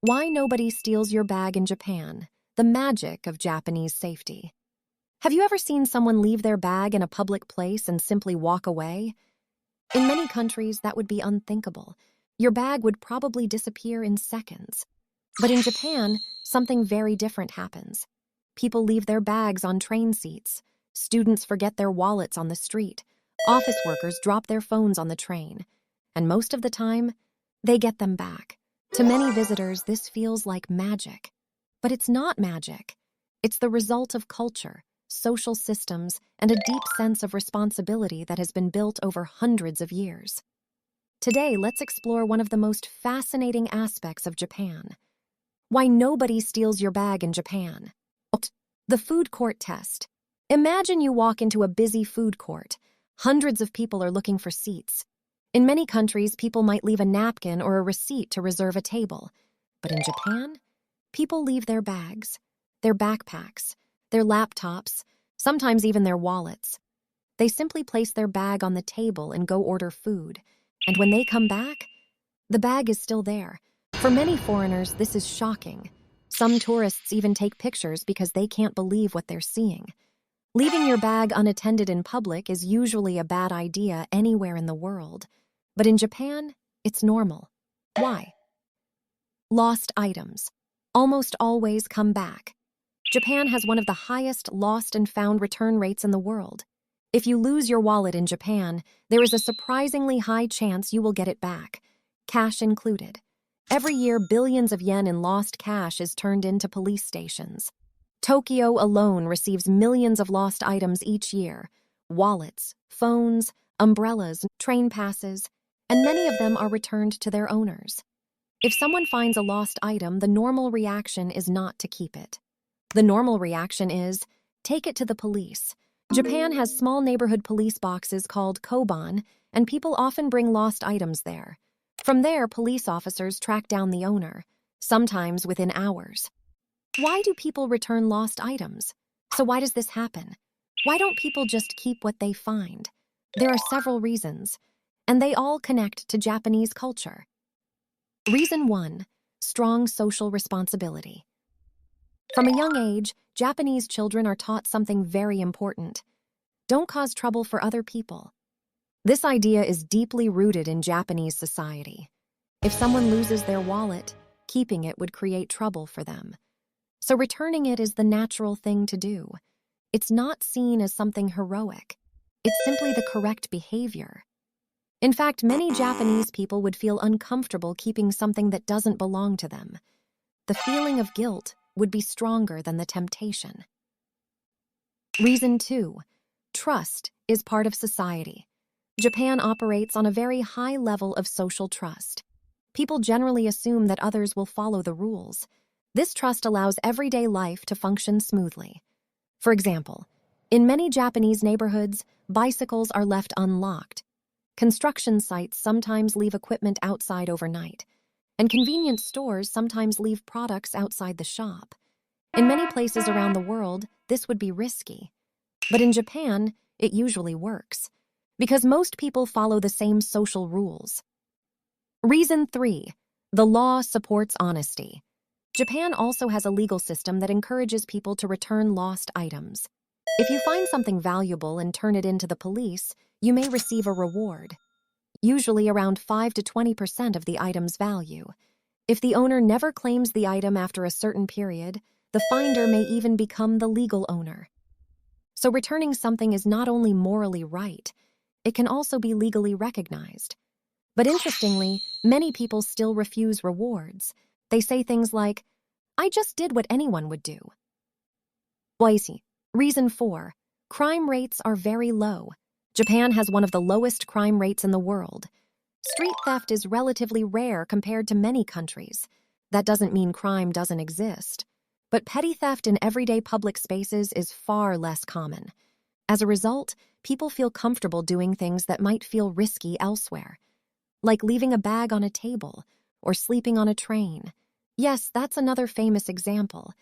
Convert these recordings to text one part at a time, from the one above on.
Why nobody steals your bag in Japan. The magic of Japanese safety. Have you ever seen someone leave their bag in a public place and simply walk away? In many countries, that would be unthinkable. Your bag would probably disappear in seconds. But in Japan, something very different happens. People leave their bags on train seats. Students forget their wallets on the street. Office workers drop their phones on the train. And most of the time, they get them back. To many visitors, this feels like magic. But it's not magic. It's the result of culture, social systems, and a deep sense of responsibility that has been built over hundreds of years. Today, let's explore one of the most fascinating aspects of Japan. Why nobody steals your bag in Japan. The food court test. Imagine you walk into a busy food court. Hundreds of people are looking for seats. In many countries, people might leave a napkin or a receipt to reserve a table. But in Japan, people leave their bags, their backpacks, their laptops, sometimes even their wallets. They simply place their bag on the table and go order food. And when they come back, the bag is still there. For many foreigners, this is shocking. Some tourists even take pictures because they can't believe what they're seeing. Leaving your bag unattended in public is usually a bad idea anywhere in the world. But in Japan, it's normal. Why? Lost items almost always come back. Japan has one of the highest lost and found return rates in the world. If you lose your wallet in Japan, there is a surprisingly high chance you will get it back, cash included. Every year, billions of yen in lost cash is turned into police stations. Tokyo alone receives millions of lost items each year: wallets, phones, umbrellas, train passes, and many of them are returned to their owners. If someone finds a lost item, the normal reaction is not to keep it. The normal reaction is, take it to the police. Japan has small neighborhood police boxes called koban, and people often bring lost items there. From there, police officers track down the owner, sometimes within hours. Why do people return lost items? So why does this happen? Why don't people just keep what they find? There are several reasons, and they all connect to Japanese culture. Reason 1. Strong social responsibility. From a young age, Japanese children are taught something very important. Don't cause trouble for other people. This idea is deeply rooted in Japanese society. If someone loses their wallet, keeping it would create trouble for them. So returning it is the natural thing to do. It's not seen as something heroic. It's simply the correct behavior. In fact, many Japanese people would feel uncomfortable keeping something that doesn't belong to them. The feeling of guilt would be stronger than the temptation. Reason 2. Trust is part of society. Japan operates on a very high level of social trust. People generally assume that others will follow the rules. This trust allows everyday life to function smoothly. For example, in many Japanese neighborhoods, bicycles are left unlocked. Construction sites sometimes leave equipment outside overnight, and convenience stores sometimes leave products outside the shop. In many places around the world, this would be risky. But in Japan, it usually works, because most people follow the same social rules. Reason 3. The law supports honesty. Japan also has a legal system that encourages people to return lost items. If you find something valuable and turn it in to the police, you may receive a reward, usually around 5 to 20% of the item's value. If the owner never claims the item after a certain period, the finder may even become the legal owner. So returning something is not only morally right, it can also be legally recognized. But interestingly, many people still refuse rewards. They say things like, "I just did what anyone would do." Reason 4. Crime rates are very low. Japan has one of the lowest crime rates in the world. Street theft is relatively rare compared to many countries. That doesn't mean crime doesn't exist. But petty theft in everyday public spaces is far less common. As a result, people feel comfortable doing things that might feel risky elsewhere, like leaving a bag on a table or sleeping on a train. Yes, that's another famous example.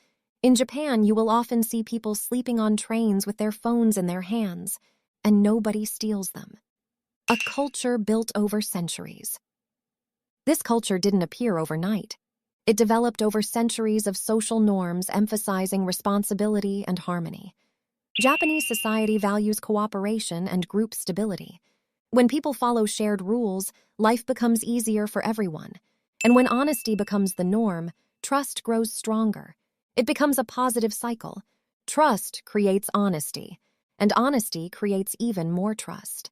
In Japan, you will often see people sleeping on trains with their phones in their hands, and nobody steals them. A culture built over centuries. This culture didn't appear overnight. It developed over centuries of social norms emphasizing responsibility and harmony. Japanese society values cooperation and group stability. When people follow shared rules, life becomes easier for everyone. And when honesty becomes the norm, trust grows stronger. It becomes a positive cycle. Trust creates honesty, and honesty creates even more trust.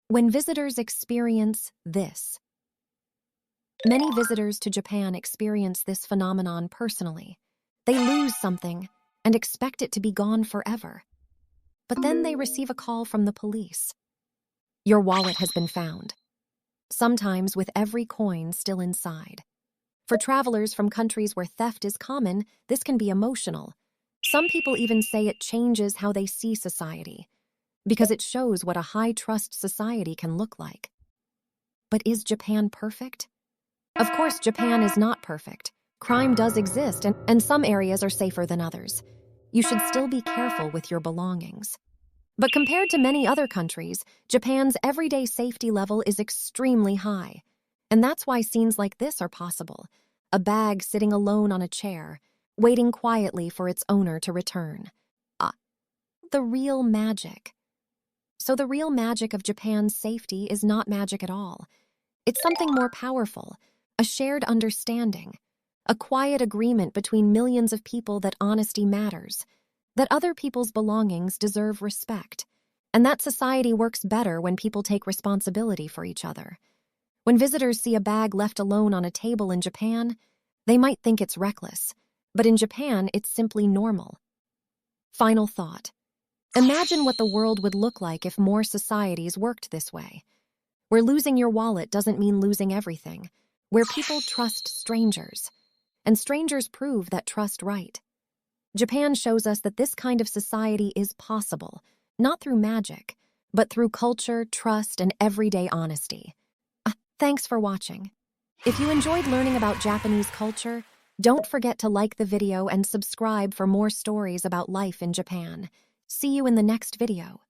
When visitors experience this, many visitors to Japan experience this phenomenon personally. They lose something and expect it to be gone forever. But then they receive a call from the police. Your wallet has been found, sometimes with every coin still inside. For travelers from countries where theft is common, this can be emotional. Some people even say it changes how they see society, because it shows what a high-trust society can look like. But is Japan perfect? Of course, Japan is not perfect. Crime does exist, and some areas are safer than others. You should still be careful with your belongings. But compared to many other countries, Japan's everyday safety level is extremely high. And that's why scenes like this are possible. A bag sitting alone on a chair, waiting quietly for its owner to return. The real magic. So the real magic of Japan's safety is not magic at all. It's something more powerful, a shared understanding, a quiet agreement between millions of people that honesty matters, that other people's belongings deserve respect, and that society works better when people take responsibility for each other. When visitors see a bag left alone on a table in Japan, they might think it's reckless, but in Japan, it's simply normal. Final thought. Imagine what the world would look like if more societies worked this way, where losing your wallet doesn't mean losing everything, where people trust strangers, and strangers prove that trust right. Japan shows us that this kind of society is possible, not through magic, but through culture, trust, and everyday honesty. Thanks for watching. If you enjoyed learning about Japanese culture, don't forget to like the video and subscribe for more stories about life in Japan. See you in the next video.